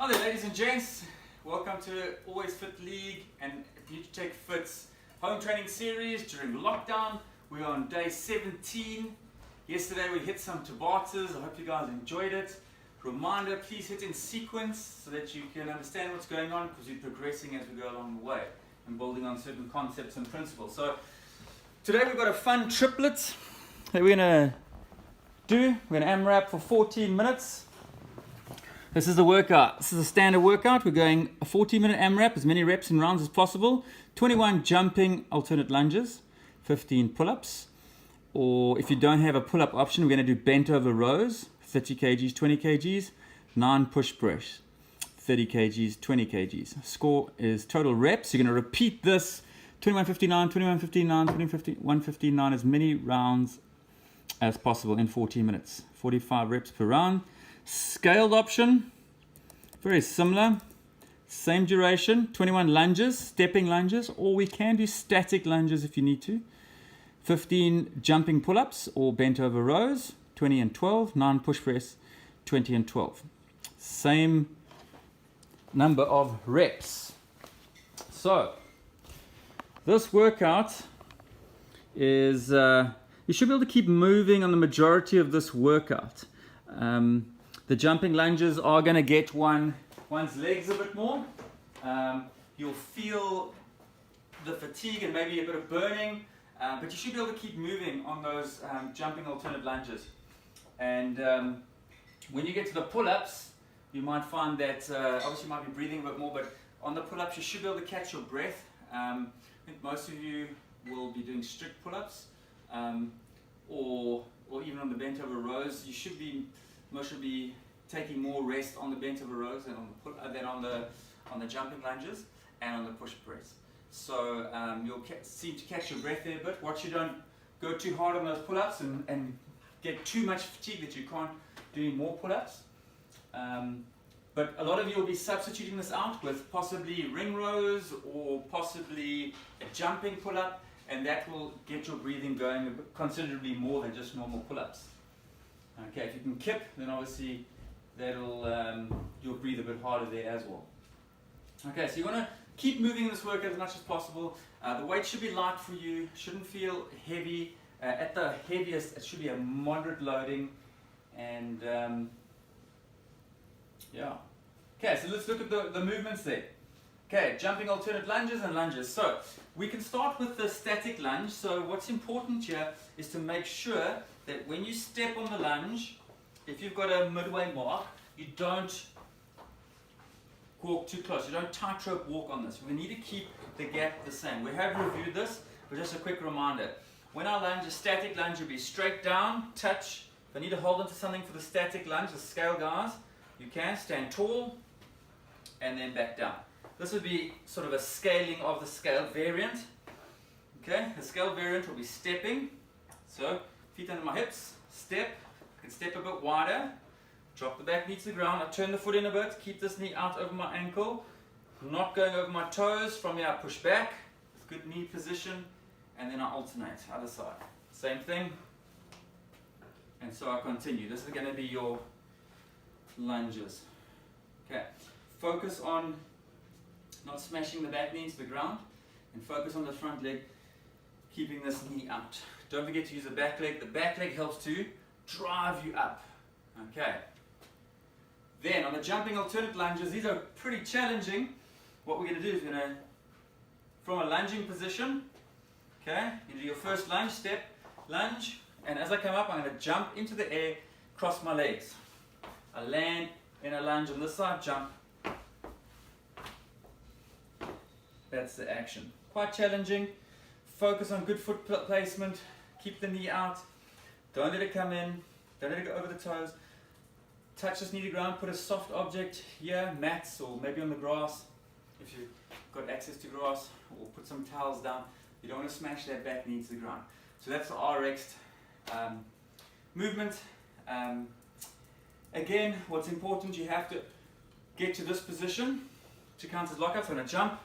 Hi there, ladies and gents. Welcome to Always Fit League and NUTRITECH Fit's home training series during lockdown. We're on day 17. Yesterday we hit some Tabatas. I hope you guys enjoyed it. Reminder, please hit in sequence so that you can understand what's going on, because we're progressing as we go along the way and building on certain concepts and principles. So today we've got a fun triplet that we're going to do. We're going to Amrap for 14 minutes. This is the workout. This is a standard workout. We're going a 40-minute Amrap, as many reps and rounds as possible. 21 jumping alternate lunges, 15 pull-ups. Or if you don't have a pull-up option, we're going to do bent over rows, 30 kgs, 20 kgs, 9 push press, 30 kgs, 20 kgs. Score is total reps. You're going to repeat this 21:59, 21:59, 21:59, as many rounds as possible in 40 minutes. 45 reps per round. Scaled option, very similar, same duration, 21 lunges, stepping lunges, or we can do static lunges if you need to. 15 jumping pull-ups or bent over rows, 20 and 12, 9 push press, 20 and 12. Same number of reps. So, this workout is, you should be able to keep moving on the majority of this workout. The jumping lunges are going to get one's legs a bit more. You'll feel the fatigue and maybe a bit of burning, but you should be able to keep moving on those jumping alternate lunges. And when you get to the pull-ups, you might find that obviously you might be breathing a bit more, but on the pull-ups you should be able to catch your breath. I think most of you will be doing strict pull-ups, or even on the bent over rows. You should be taking more rest on the bent over rows than on the jumping lunges and on the push press. So you'll seem to catch your breath there a bit. Watch you don't go too hard on those pull-ups and get too much fatigue that you can't do any more pull-ups. But a lot of you will be substituting this out with possibly ring rows or possibly a jumping pull-up, and that will get your breathing going considerably more than just normal pull-ups. Okay, if you can kip, then obviously you'll breathe a bit harder there as well. Okay, so you want to keep moving this workout as much as possible. The weight should be light for you, shouldn't feel heavy. At the heaviest, it should be a moderate loading. And yeah. Okay, so let's look at the movements there. Okay, jumping alternate lunges and lunges. So we can start with the static lunge. So what's important here is to make sure that when you step on the lunge, if you've got a midway mark, you don't walk too close. You don't tightrope walk on this. We need to keep the gap the same. We have reviewed this, but just a quick reminder. When I lunge, a static lunge will be straight down, touch. If I need to hold onto something for the static lunge, the scale guys, you can stand tall and then back down. This would be sort of a scaling of the scale variant. Okay, the scale variant will be stepping. So, feet under my hips, step. I can step a bit wider, drop the back knee to the ground. I turn the foot in a bit, keep this knee out over my ankle, not going over my toes. From here I push back, good knee position, and then I alternate, other side. Same thing, and so I continue. This is going to be your lunges. Okay, focus on not smashing the back knee into the ground, and focus on the front leg, keeping this knee out. Don't forget to use the back leg. The back leg helps to drive you up. Okay. Then on the jumping alternate lunges, these are pretty challenging. What we're going to do is from a lunging position, okay, you do your first lunge, step, lunge, and as I come up, I'm going to jump into the air, cross my legs. I land in a lunge on this side, jump. That's the action. Quite challenging. Focus on good foot placement. Keep the knee out. Don't let it come in. Don't let it go over the toes. Touch this knee to the ground. Put a soft object here, mats, or maybe on the grass if you've got access to grass, or put some towels down. You don't want to smash that back knee to the ground. So that's the RX movement. Again, what's important, you have to get to this position to count as lockup. So I'm going to jump.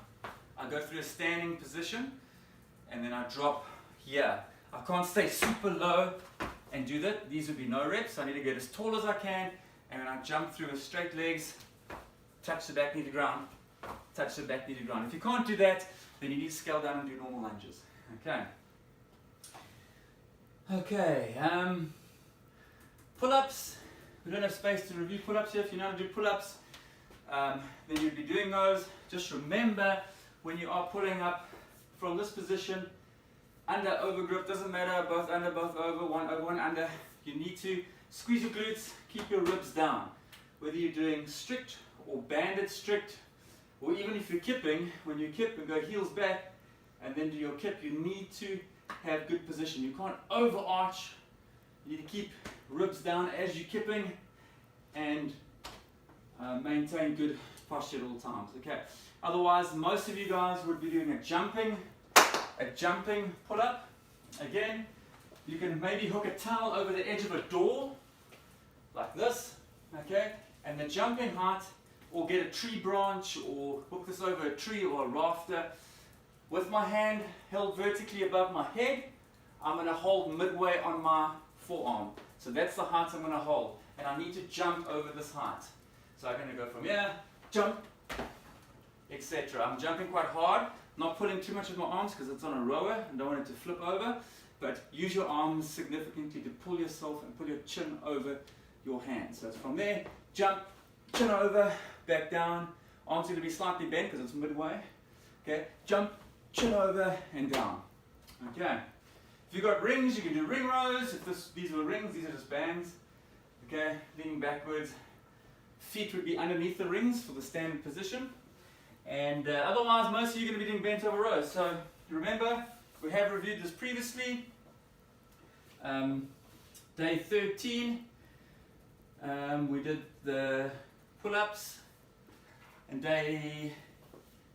I go through a standing position, and then I drop here. I can't stay super low and do that. These would be no reps. I need to get as tall as I can, and when I jump through with straight legs, touch the back knee to ground, touch the back knee to ground. If you can't do that, then you need to scale down and do normal lunges. Okay. Okay, pull-ups. We don't have space to review pull-ups here. If you know how to do pull-ups, then you'd be doing those. Just remember, when you are pulling up from this position, under, over grip, doesn't matter, both under, both over, one under, you need to squeeze your glutes, keep your ribs down. Whether you're doing strict or banded strict, or even if you're kipping, when you kip and go heels back and then do your kip, you need to have good position. You can't overarch. You need to keep ribs down as you're kipping and maintain good posture at all times. Okay. Otherwise, most of you guys would be doing a jumping pull-up. Again, you can maybe hook a towel over the edge of a door, like this, okay? And the jumping height, or get a tree branch, or hook this over a tree or a rafter. With my hand held vertically above my head, I'm going to hold midway on my forearm. So that's the height I'm going to hold. And I need to jump over this height. So I'm going to go from here, jump, etc. I'm jumping quite hard, not pulling too much of my arms because it's on a rower and don't want it to flip over, but use your arms significantly to pull yourself and pull your chin over your hands. So it's from there, jump, chin over, back down, arms going to be slightly bent because it's midway, okay, jump, chin over and down, okay. If you've got rings, you can do ring rows. If these are rings, these are just bands, okay, leaning backwards. Feet would be underneath the rings for the standard position. And otherwise, most of you are going to be doing bent over rows. So remember, we have reviewed this previously. Day 13, we did the pull-ups. And day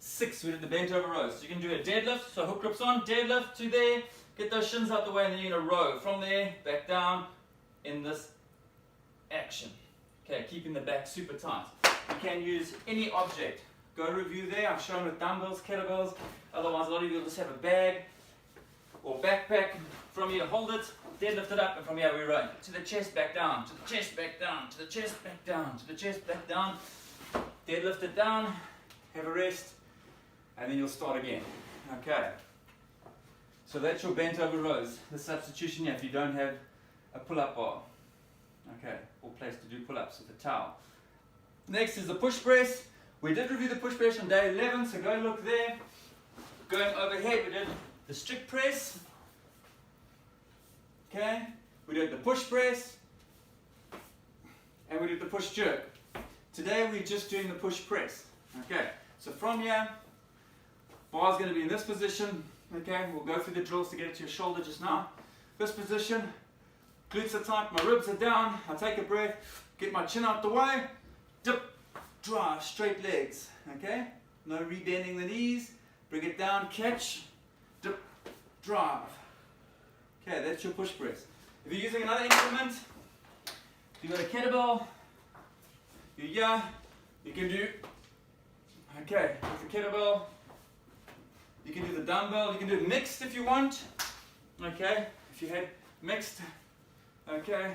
6, we did the bent over rows. So you can do a deadlift, so hook grips on, deadlift to there, get those shins out the way, and then you're going to row from there, back down in this action. Okay, keeping the back super tight. You can use any object. Go review there. I've shown with dumbbells, kettlebells. Otherwise, a lot of you will just have a bag or backpack. From here, hold it, deadlift it up, and from here we run to the chest, back down, to the chest, back down, to the chest, back down, to the chest, back down. Deadlift it down, have a rest, and then you'll start again. Okay. So that's your bent over rows. The substitution here if you don't have a pull-up bar. Okay, or place to do pull-ups with a towel. Next is the push press. We did review the push press on day 11, so go look there. Going overhead, we did the strict press. Okay, we did the push press, and we did the push jerk. Today we're just doing the push press. Okay, so from here, bar's going to be in this position. Okay, we'll go through the drills to get it to your shoulder just now. This position, glutes are tight, my ribs are down. I take a breath, get my chin out the way, dip, drive, straight legs. Okay, no rebending the knees. Bring it down, catch, dip, drive. Okay, that's your push press. If you're using another instrument, if you've got a kettlebell, you can do, okay, with the kettlebell, you can do the dumbbell, you can do it mixed if you want, okay, if you had mixed, okay,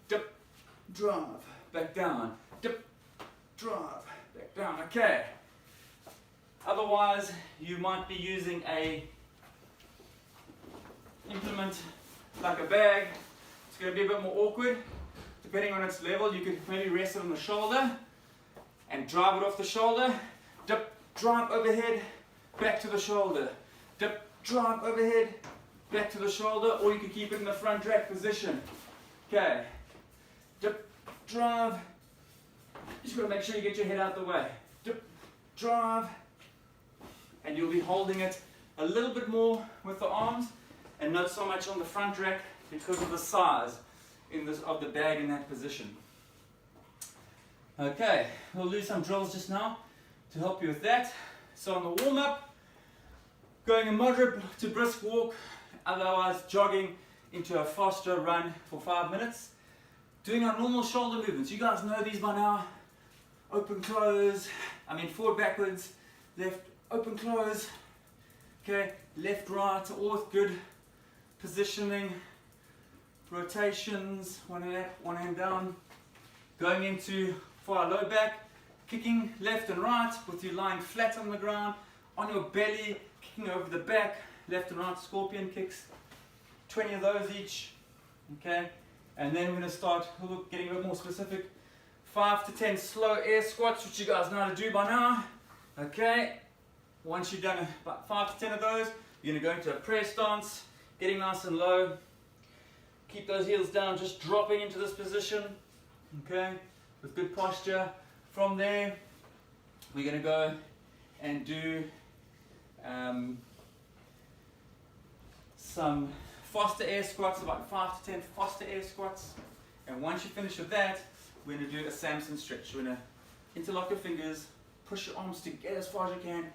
dip, drive, back down, dip, drive, back down, okay. Otherwise, you might be using a implement like a bag. It's going to be a bit more awkward. Depending on its level, you could maybe rest it on the shoulder and drive it off the shoulder. Dip, drive overhead, back to the shoulder. Dip, drive overhead, back to the shoulder, or you can keep it in the front rack position. Okay. Dip, drive. You just got to make sure you get your head out the way. Dip, drive. And you'll be holding it a little bit more with the arms and not so much on the front rack because of the size of the bag in that position. Okay, we'll do some drills just now to help you with that. So on the warm-up, going a moderate to brisk walk, otherwise jogging into a faster run for 5 minutes. Doing our normal shoulder movements. You guys know these by now. Open, close, forward, backwards, left, open, close. Okay, left, right, all with good positioning. Rotations, one hand up, one hand down. Going into for our low back, kicking left and right with you lying flat on the ground, on your belly, kicking over the back, left and right scorpion kicks, 20 of those each, okay? And then we're going to start getting a bit more specific, 5 to 10 slow air squats, which you guys know how to do by now, okay? Once you've done about 5 to 10 of those, you're going to go into a prayer stance, getting nice and low, keep those heels down, just dropping into this position, okay, with good posture. From there, we're going to go and do some faster air squats, about 5 to 10 faster air squats. And once you finish with that, we're going to do a Samson stretch. We're going to interlock your fingers, push your arms together as far as you can,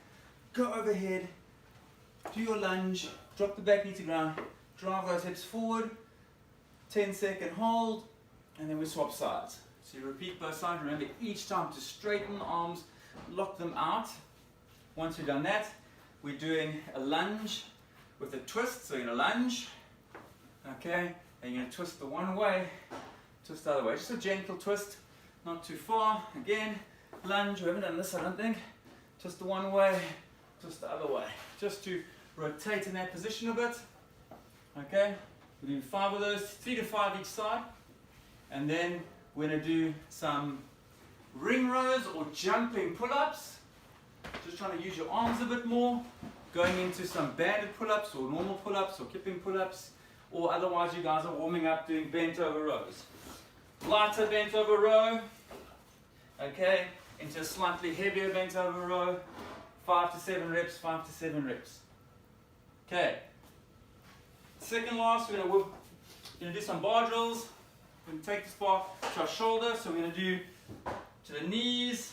go overhead, do your lunge, drop the back knee to ground, drive those hips forward, 10-second hold, and then we swap sides. So you repeat both sides. Remember each time to straighten the arms, lock them out. Once we've done that, we're doing a lunge with a twist. So you're going to lunge, okay, and you're going to twist the one way, twist the other way. Just a gentle twist, not too far. Again, lunge. We haven't done this, I don't think. Twist the one way, twist the other way. Just to rotate in that position a bit. Okay, we do 5 of those, 3 to 5 each side, and then we're going to do some ring rows or jumping pull-ups. Just trying to use your arms a bit more. Going into some banded pull-ups or normal pull-ups or kipping pull-ups. Or otherwise you guys are warming up doing bent over rows. Lighter bent over row. Okay, into a slightly heavier bent over row. 5 to 7 reps, 5 to 7 reps. Okay. Second last, we're going to do some bar drills. We're going to take this bar to our shoulder, so we're going to do to the knees,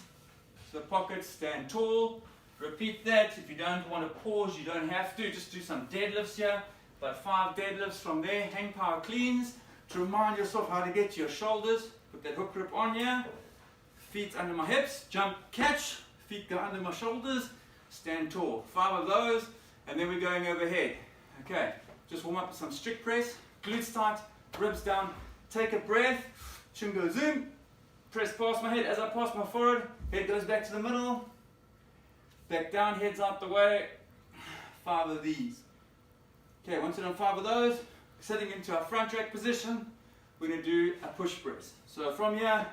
to the pockets, stand tall. Repeat that. If you don't want to pause, you don't have to. Just do some deadlifts here. About 5 deadlifts from there. Hang power cleans to remind yourself how to get to your shoulders. Put that hook grip on here. Feet under my hips. Jump, catch. Feet go under my shoulders. Stand tall. 5 of those, and then we're going overhead. Okay. Just warm up with some strict press. Glutes tight. Ribs down. Take a breath, chin goes in, press past my head. As I pass my forehead, head goes back to the middle, back down, head's out the way. 5 of these. Okay, once we've done 5 of those, sitting into our front rack position, we're going to do a push press. So from here,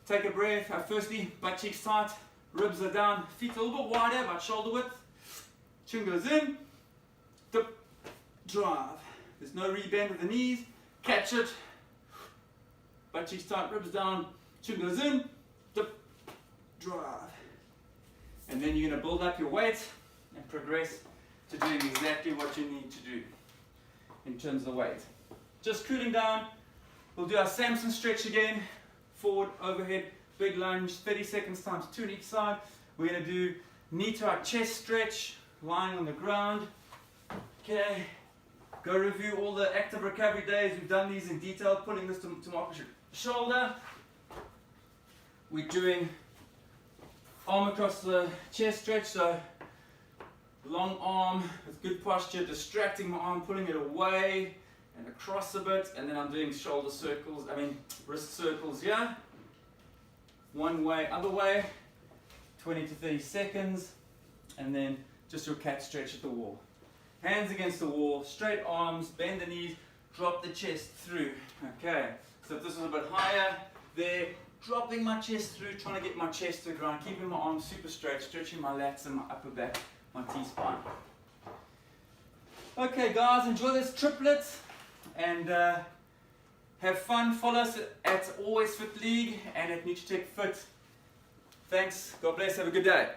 take a breath. Firstly, butt cheeks tight, ribs are down, feet a little bit wider, about shoulder width. Chin goes in, dip, drive. There's no rebend with the knees, catch it. Butt cheeks tight, ribs down, chin goes in, dip, drive. And then you're going to build up your weight and progress to doing exactly what you need to do in terms of the weight. Just cooling down, we'll do our Samson stretch again. Forward, overhead, big lunge, 30 seconds times 2 on each side. We're going to do knee to our chest stretch, lying on the ground. Okay. Go review all the active recovery days. We've done these in detail, pulling this to my opposite shoulder. We're doing arm across the chest stretch, so long arm with good posture, distracting my arm, pulling it away and across a bit, and then I'm doing shoulder circles, wrist circles here. One way, other way, 20 to 30 seconds, and then just your cat stretch at the wall. Hands against the wall, straight arms, bend the knees, drop the chest through. Okay, so if this is a bit higher, there, dropping my chest through, trying to get my chest to the ground, keeping my arms super straight, stretching my lats and my upper back, my T-spine. Okay guys, enjoy this triplet and have fun. Follow us at Always Fit League and at NUTRITECH Fit. Thanks, God bless, have a good day.